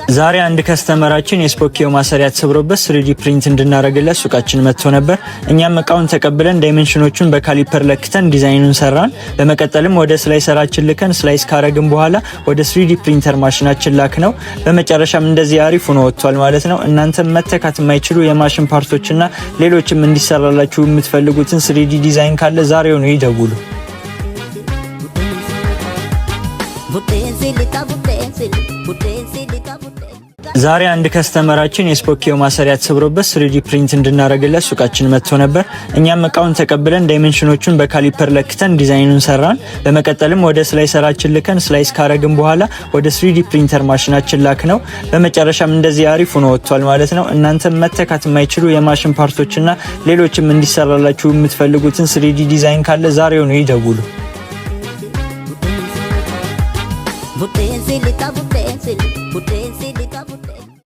ዛሬ አንድ ከስተመራችን የስፖኪዮ ማሰሪያ ተሰብሮበት 3D ፕሪንት እንድናረግለት ሱቃችን መጥቶ ነበር። እኛም እቃውን ተቀብለን ዳይሜንሽኖቹን በካሊፐር ለክተን ዲዛይኑን ሰራን። በመቀጠልም ወደ ስላይሰራችን ልከን ስላይስ ካረግን በኋላ ወደ 3D ፕሪንተር ማሽናችን ላክ ነው። በመጨረሻም እንደዚህ አሪፍ ሆኖ ወጥቷል ማለት ነው። እናንተም መተካት የማይችሉ የማሽን ፓርቶችና ሌሎችም እንዲሰራላችሁ የምትፈልጉትን 3D ዲዛይን ካለ ዛሬውኑ ይደውሉ። ዛሬ አንድ ከስተመራችን የስፖኪዮ ማሰሪያ ተሰብሮበት 3D ፕሪንት እንድናረግለት ሱቃችን መጥቶ ነበር። እኛም እቃውን ተቀብለን ዳይሜንሽኖቹን በካሊፐር ለክተን ዲዛይኑን ሰራን። በመቀጠልም ወደ ስላይሰራችን ልከን ስላይስ ካረግን በኋላ ወደ 3D ፕሪንተር ማሽናችን ላክ ነው። በመጨረሻም እንደዚህ አሪፍ ሆኖ ወጥቷል ማለት ነው። እናንተም መተካት የማይችሉ የማሽን ፓርቶችና ሌሎችም እንዲሰራላችሁ የምትፈልጉትን 3D ዲዛይን ካለ ዛሬውኑ ይደውሉ። Potensi